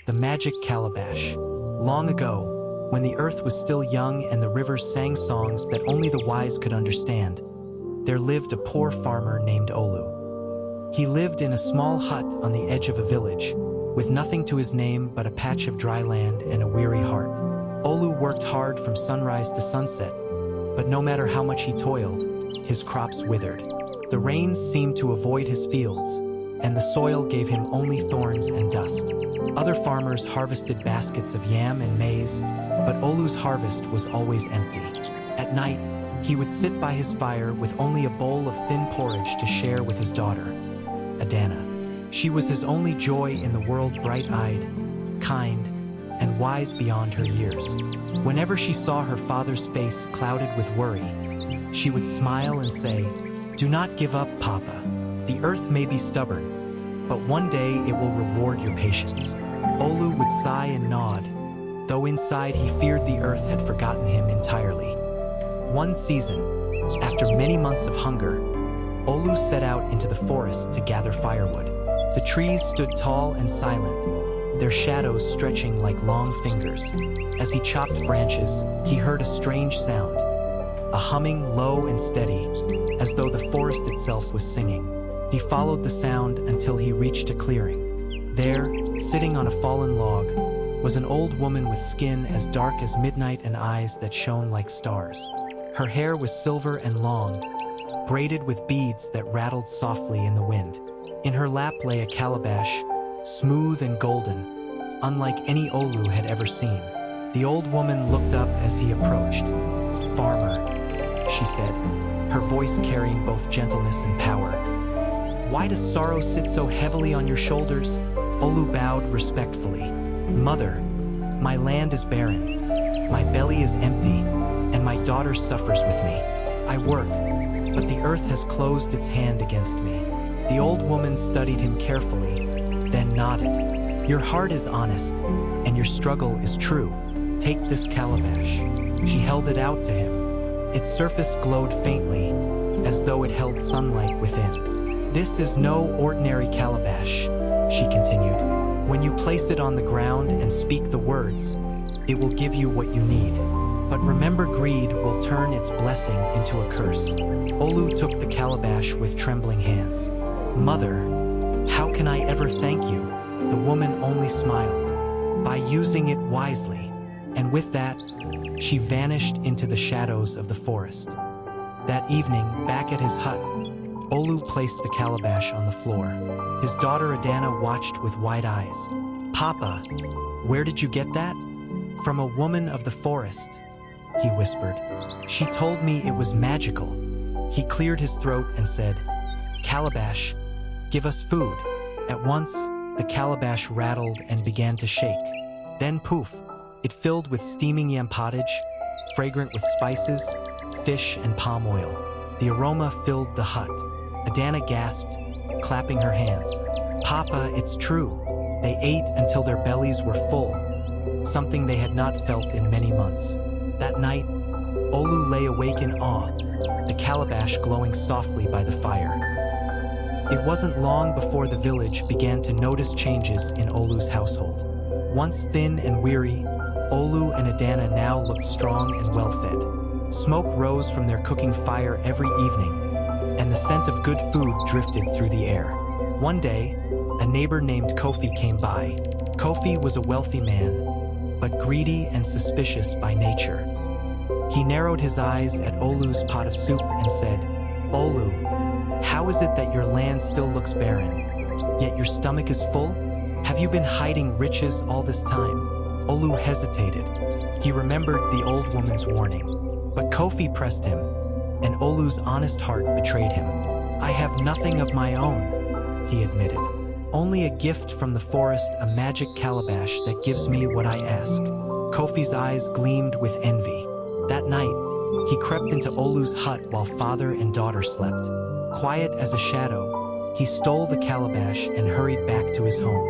The magic calabash. Long ago, when the earth was still young and the rivers sang songs that only the wise could understand, there lived a poor farmer named Olu. He lived in a small hut on the edge of a village, with nothing to his name but a patch of dry land and a weary heart. Olu worked hard from sunrise to sunset, but no matter how much he toiled, his crops withered. The rains seemed to avoid his fields, and the soil gave him only thorns and dust. Other farmers harvested baskets of yam and maize, but Olu's harvest was always empty. At night, he would sit by his fire with only a bowl of thin porridge to share with his daughter, Adana. She was his only joy in the world, bright-eyed, kind, and wise beyond her years. Whenever she saw her father's face clouded with worry, she would smile and say, "Do not give up, Papa. The earth may be stubborn, but one day it will reward your patience." Olu would sigh and nod, though inside he feared the earth had forgotten him entirely. One season, after many months of hunger, Olu set out into the forest to gather firewood. The trees stood tall and silent, their shadows stretching like long fingers. As he chopped branches, he heard a strange sound, a humming low and steady, as though the forest itself was singing. He followed the sound until he reached a clearing. There, sitting on a fallen log, was an old woman with skin as dark as midnight and eyes that shone like stars. Her hair was silver and long, braided with beads that rattled softly in the wind. In her lap lay a calabash, smooth and golden, unlike any Olu had ever seen. The old woman looked up as he approached. "Farmer," she said, her voice carrying both gentleness and power. "Why does sorrow sit so heavily on your shoulders?" Olu bowed respectfully. "Mother, my land is barren, my belly is empty, and my daughter suffers with me. I work, but the earth has closed its hand against me." The old woman studied him carefully, then nodded. "Your heart is honest, and your struggle is true. Take this calabash." She held it out to him. Its surface glowed faintly, as though it held sunlight within. "This is no ordinary calabash," she continued. "When you place it on the ground and speak the words, it will give you what you need. But remember, greed will turn its blessing into a curse." Olu took the calabash with trembling hands. "Mother, how can I ever thank you?" The woman only smiled. "By using it wisely." And with that, she vanished into the shadows of the forest. That evening, back at his hut, Olu placed the calabash on the floor. His daughter Adana watched with wide eyes. "Papa, where did you get that?" "From a woman of the forest," he whispered. "She told me it was magical." He cleared his throat and said, "Calabash, give us food." At once, the calabash rattled and began to shake. Then poof, it filled with steaming yam pottage, fragrant with spices, fish, and palm oil. The aroma filled the hut. Adana gasped, clapping her hands. "Papa, it's true." They ate until their bellies were full, something they had not felt in many months. That night, Olu lay awake in awe, the calabash glowing softly by the fire. It wasn't long before the village began to notice changes in Olu's household. Once thin and weary, Olu and Adana now looked strong and well-fed. Smoke rose from their cooking fire every evening, and the scent of good food drifted through the air. One day, a neighbor named Kofi came by. Kofi was a wealthy man, but greedy and suspicious by nature. He narrowed his eyes at Olu's pot of soup and said, "Olu, how is it that your land still looks barren, yet your stomach is full? Have you been hiding riches all this time?" Olu hesitated. He remembered the old woman's warning. But Kofi pressed him, and Olu's honest heart betrayed him. "I have nothing of my own," he admitted. "Only a gift from the forest, a magic calabash that gives me what I ask." Kofi's eyes gleamed with envy. That night, he crept into Olu's hut while father and daughter slept. Quiet as a shadow, he stole the calabash and hurried back to his home.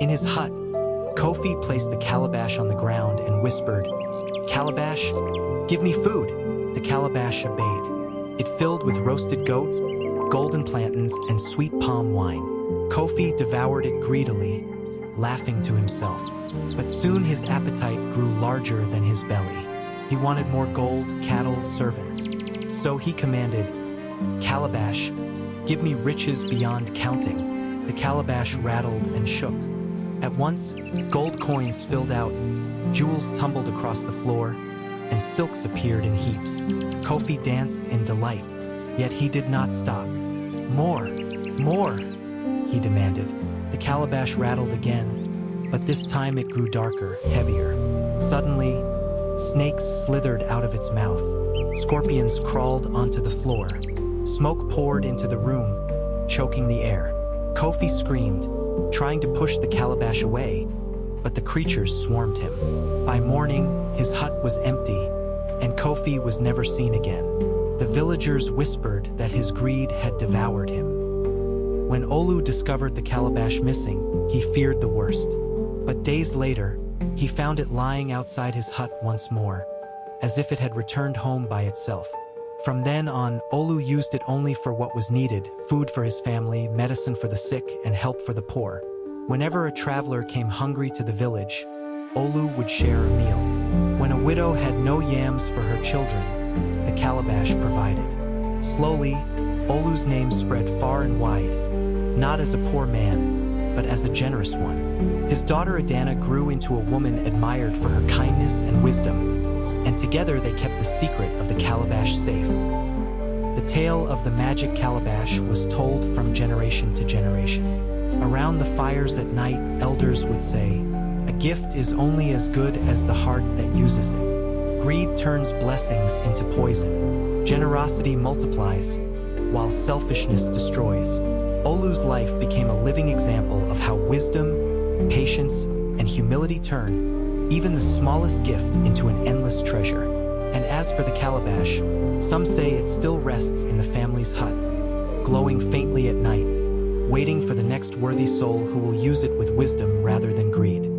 In his hut, Kofi placed the calabash on the ground and whispered, "Calabash, give me food." The calabash obeyed. It filled with roasted goat, golden plantains, and sweet palm wine. Kofi devoured it greedily, laughing to himself. But soon his appetite grew larger than his belly. He wanted more gold, cattle, servants. So he commanded, "Calabash, give me riches beyond counting." The calabash rattled and shook. At once, gold coins spilled out, jewels tumbled across the floor, and silks appeared in heaps. Kofi danced in delight, yet he did not stop. "More, more," he demanded. The calabash rattled again, but this time it grew darker, heavier. Suddenly, snakes slithered out of its mouth. Scorpions crawled onto the floor. Smoke poured into the room, choking the air. Kofi screamed, trying to push the calabash away, but the creatures swarmed him. By morning, his hut was empty, and Kofi was never seen again. The villagers whispered that his greed had devoured him. When Olu discovered the calabash missing, he feared the worst. But days later, he found it lying outside his hut once more, as if it had returned home by itself. From then on, Olu used it only for what was needed: food for his family, medicine for the sick, and help for the poor. Whenever a traveler came hungry to the village, Olu would share a meal. When a widow had no yams for her children, the calabash provided. Slowly, Olu's name spread far and wide, not as a poor man, but as a generous one. His daughter Adana grew into a woman admired for her kindness and wisdom, and together they kept the secret of the calabash safe. The tale of the magic calabash was told from generation to generation. Around the fires at night, elders would say, "A gift is only as good as the heart that uses it." Greed turns blessings into poison. Generosity multiplies, while selfishness destroys. Olu's life became a living example of how wisdom, patience, and humility turn even the smallest gift into an endless treasure. And as for the calabash, some say it still rests in the family's hut, glowing faintly at night, waiting for the next worthy soul who will use it with wisdom rather than greed.